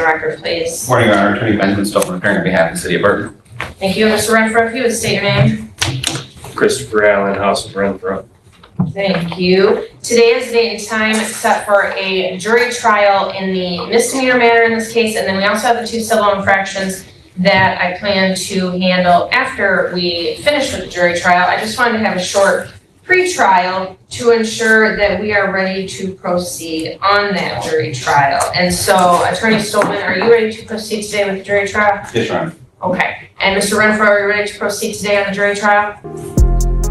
the record, please. Morning, Your Honor. Attorney Benjamin Stolpen, appearing on behalf of the City of Burton. Thank you. Mr. Renfro, if you would state your name. Christopher Allen, House of Renfro. Thank you. Today is the date and time set for a jury trial in the misdemeanor matter in this case, and then we also have the 2 civil infractions that I plan to handle after we finish with the jury trial. I just wanted to have a short pre-trial to ensure that we are ready to proceed on that jury trial. And so, Attorney Stolpen, are you ready to proceed today with the jury trial? Yes, Your Honor. Okay. And Mr. Renfro, are you ready to proceed today on the jury trial?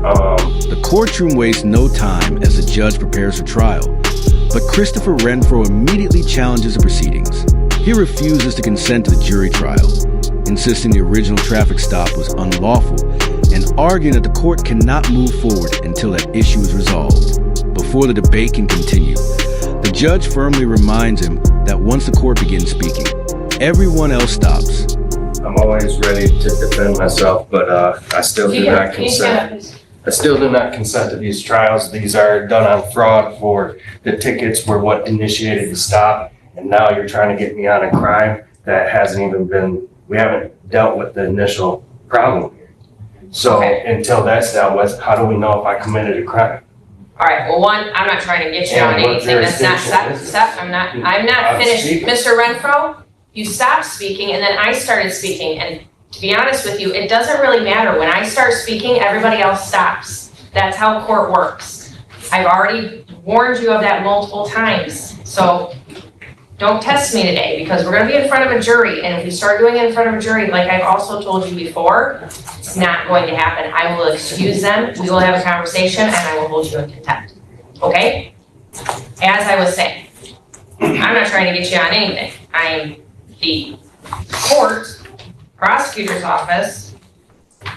The courtroom wastes no time as the judge prepares for trial, but Christopher Renfro immediately challenges the proceedings. He refuses to consent to the jury trial, insisting the original traffic stop was unlawful and arguing that the court cannot move forward until that issue is resolved. Before the debate can continue, the judge firmly reminds him that once the court begins speaking, everyone else stops. I'm always ready to defend myself, but I still do not consent. I still do not consent to these trials. These are done on fraud. For the tickets were what initiated the stop, and now you're trying to get me on a crime that hasn't even been, we haven't dealt with the initial problem here. So until that's dealt with, how do we know if I committed a crime? All right, well, one, I'm not trying to get you on anything. That's not, stop, I'm not finished. Mr. Renfro, you stopped speaking and then I started speaking, and to be honest with you, it doesn't really matter. When I start speaking, everybody else stops. That's how court works. I've already warned you of that multiple times. So don't test me today, because we're gonna be in front of a jury, and if we start doing it in front of a jury, like I've also told you before, it's not going to happen. I will excuse them, we will have a conversation, and I will hold you in contempt, okay? As I was saying, I'm not trying to get you on anything. I'm the court, prosecutor's office,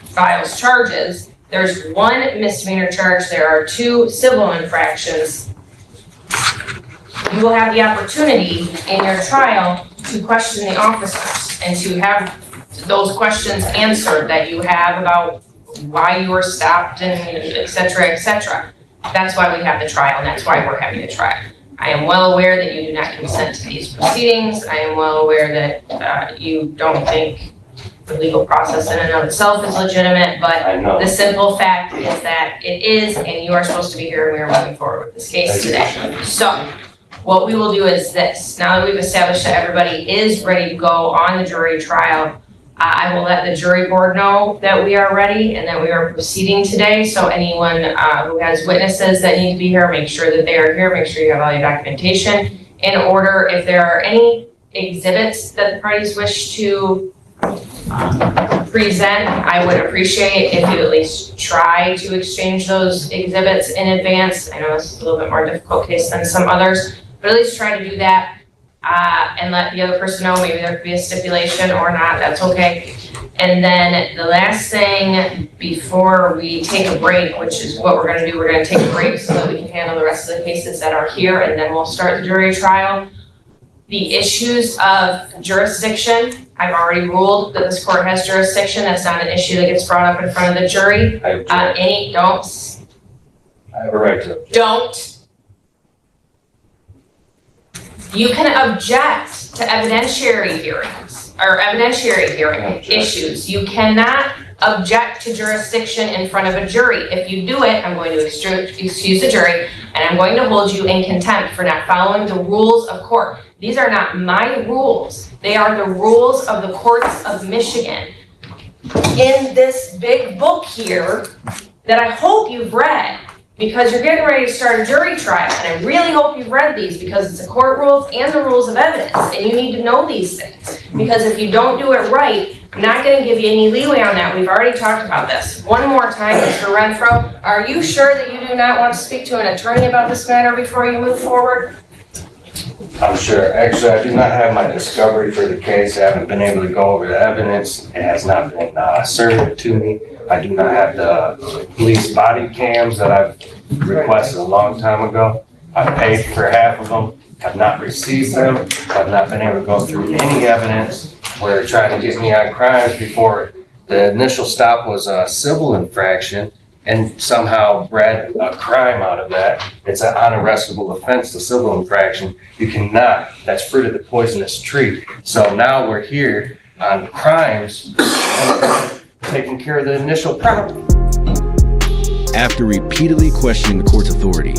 files charges. There's 1 misdemeanor charge, there are 2 civil infractions. You will have the opportunity in your trial to question the officers and to have those questions answered that you have about why you were stopped and et cetera, et cetera. That's why we have the trial, and that's why we're having the trial. I am well aware that you do not consent to these proceedings. I am well aware that you don't think the legal process in and of itself is legitimate, but the simple fact is that it is, and you are supposed to be here, and we are moving forward with this case today. So what we will do is this. Now that we've established that everybody is ready to go on the jury trial, I will let the jury board know that we are ready and that we are proceeding today. So anyone who has witnesses that need to be here, make sure that they are here. Make sure you have all your documentation in order. If there are any exhibits that the parties wish to present, I would appreciate if you at least try to exchange those exhibits in advance. I know this is a little bit more difficult case than some others, but at least try to do that and let the other person know. Maybe there could be a stipulation or not, that's okay. And then the last thing before we take a break, which is what we're gonna do, we're gonna take a break so that we can handle the rest of the cases that are here, and then we'll start the jury trial. The issues of jurisdiction, I've already ruled that this court has jurisdiction. That's not an issue that gets brought up in front of the jury. I have a right to object. Don't. You can object to evidentiary hearings or evidentiary hearing issues. You cannot object to jurisdiction in front of a jury. If you do it, I'm going to excuse the jury, and I'm going to hold you in contempt for not following the rules of court. These are not my rules. They are the rules of the courts of Michigan. In this big book here that I hope you've read, because you're getting ready to start a jury trial, and I really hope you've read these, because it's the court rules and the rules of evidence, and you need to know these things. Because if you don't do it right, I'm not going to give you any leeway on that. We've already talked about this. One more time, Mr. Renfro, are you sure that you do not want to speak to an attorney about this matter before you move forward? I'm sure. Actually, I do not have my discovery for the case. I haven't been able to go over the evidence. It has not been served to me. I do not have the police body cams that I've requested a long time ago. I paid for half of them, have not received them. I've not been able to go through any evidence where they're trying to get me on crimes before. The initial stop was a civil infraction, and somehow bred a crime out of that. It's an unarrestable offense, the civil infraction. You cannot, that's fruit of the poisonous tree. So now we're here on crimes and taking care of the initial problem. After repeatedly questioning the court's authority,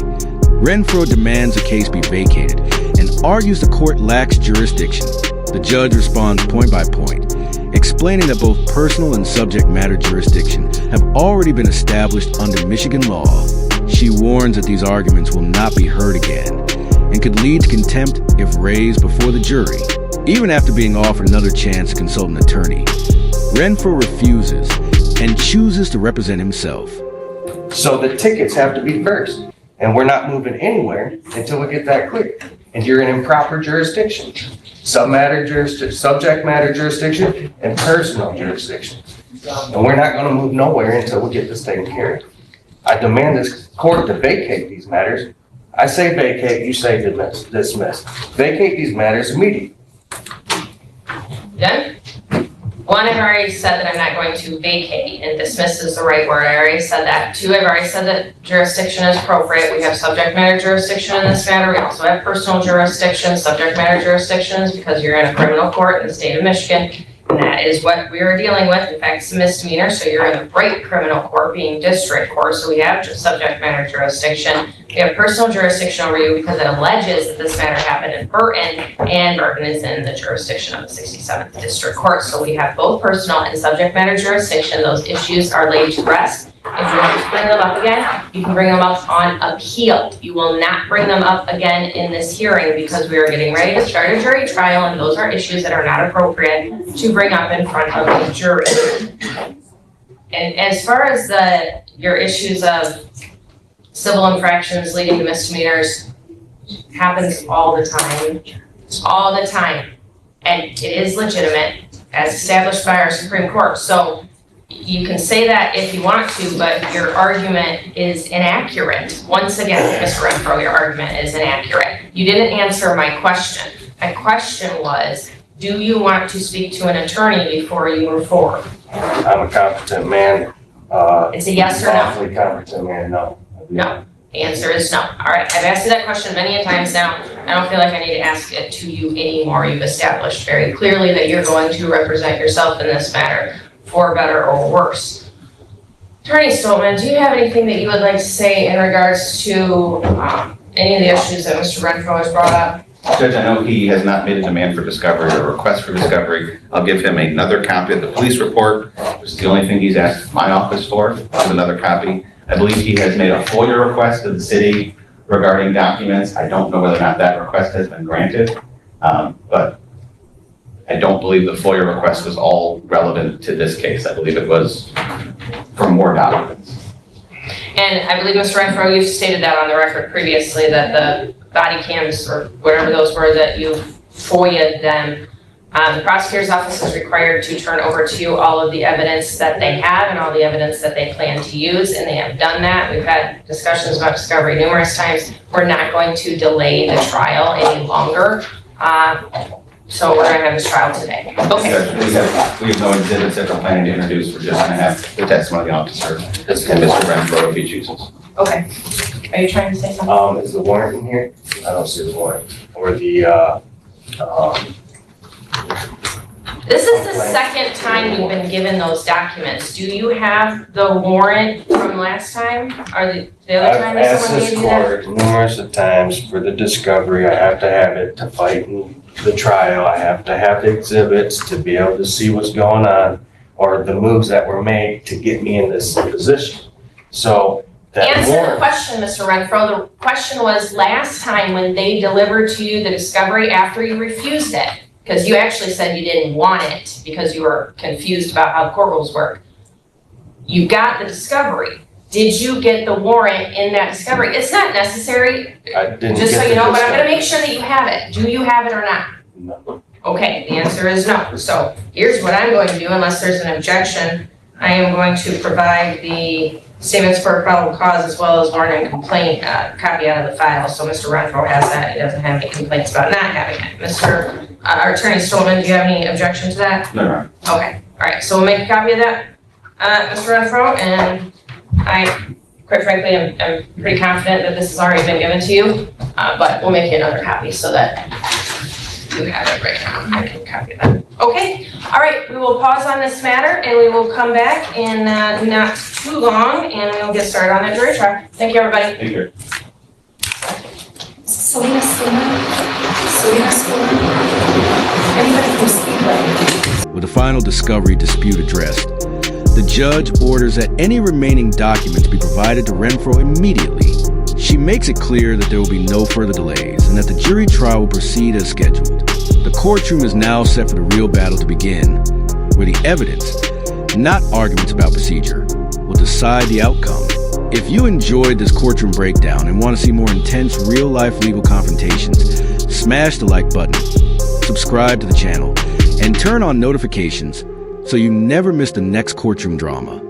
Renfro demands the case be vacated and argues the court lacks jurisdiction. The judge responds point by point, explaining that both personal and subject matter jurisdiction have already been established under Michigan law. She warns that these arguments will not be heard again and could lead to contempt if raised before the jury. Even after being offered another chance to consult an attorney, Renfro refuses and chooses to represent himself. So the tickets have to be first, and we're not moving anywhere until we get that clear. And you're in improper jurisdiction, subject matter jurisdiction, and personal jurisdiction. And we're not gonna move nowhere until we get this taken care of. I demand this court to vacate these matters. I say vacate, you say dismiss. Vacate these matters immediately. Done? One, I've already said that I'm not going to vacate, and dismiss is the right word. I already said that. Two, I've already said that jurisdiction is appropriate. We have subject matter jurisdiction in this matter. We also have personal jurisdiction, subject matter jurisdictions, because you're in a criminal court in the state of Michigan. And that is what we are dealing with. In fact, it's a misdemeanor, so you're in the right criminal court being district court. So we have just subject matter jurisdiction. We have personal jurisdiction over you because it alleges that this matter happened in Burton, and Burton is in the jurisdiction of the 67th District Court. So we have both personal and subject matter jurisdiction. Those issues are laid to rest. If you want to bring them up again, you can bring them up on appeal. You will not bring them up again in this hearing because we are getting ready to start a jury trial, and those are issues that are not appropriate to bring up in front of the jury. And as far as your issues of civil infractions leading to misdemeanors, happens all the time, and it is legitimate as established by our Supreme Court. So you can say that if you want to, but your argument is inaccurate. Once again, Mr. Renfro, your argument is inaccurate. You didn't answer my question. My question was, do you want to speak to an attorney before you move forward? I'm a competent man. It's a yes or no? Lawfully competent man, no. No. The answer is no. All right, I've asked you that question many a times now. I don't feel like I need to ask it to you anymore. You've established very clearly that you're going to represent yourself in this matter, for better or worse. Attorney Stoltman, do you have anything that you would like to say in regards to any of the issues that Mr. Renfro has brought up? Judge, I know he has not made a demand for discovery or request for discovery. I'll give him another copy of the police report, which is the only thing he's asked my office for, is another copy. I believe he has made a FOIA request of the city regarding documents. I don't know whether or not that request has been granted, but I don't believe the FOIA request was all relevant to this case. I believe it was for more documents. And I believe, Mr. Renfro, you've stated that on the record previously, that the body cams or whatever those were, that you FOIA'd them. The prosecutor's office is required to turn over to you all of the evidence that they have and all the evidence that they plan to use, and they have done that. We've had discussions about discovery numerous times. We're not going to delay the trial any longer. So we're going to have this trial today. Okay. We have no exhibits that we're planning to introduce. We're just going to have the testimony of the officer and Mr. Renfro if he chooses. Okay. Are you trying to say something? Is the warrant in here? I don't see the warrant. Or the, This is the second time you've been given those documents. Do you have the warrant from last time? Or the other time that someone gave you that? I've asked this court numerous of times for the discovery. I have to have it to fight in the trial. I have to have the exhibits to be able to see what's going on or the moves that were made to get me in this position. So that Answer warrant. the question, Mr. Renfro. The question was last time when they delivered to you the discovery after you refused it. Because you actually said you didn't want it because you were confused about how court rules work. You got the discovery. Did you get the warrant in that discovery? It's not necessary, I didn't just so get you the know, but I'm gonna discovery. make sure that you have it. Do you have it or not? No. Okay, the answer is no. So here's what I'm going to do, unless there's an objection. I am going to provide the statements for probable cause as well as warrant and complaint copy out of the file. So Mr. Renfro has that. He doesn't have any complaints about not having it. Mr. Our Attorney Stolman, do you have any objection to that? No. Okay, all right, so we'll make a copy of that, Mr. Renfro, and quite frankly, I'm pretty confident that this has already been given to you, but we'll make you another copy so that you have it right now. I can copy that. Okay, all right, we will pause on this matter and we will come back in not too long and we'll get started on that jury trial. Thank you, everybody. Thank you. Selena. Anybody from Speedway? With the final discovery dispute addressed, the judge orders that any remaining documents be provided to Renfro immediately. She makes it clear that there will be no further delays and that the jury trial will proceed as scheduled. The courtroom is now set for the real battle to begin, where the evidence, not arguments about procedure, will decide the outcome. If you enjoyed this courtroom breakdown and want to see more intense real-life legal confrontations, smash the like button, subscribe to the channel, and turn on notifications so you never miss the next courtroom drama.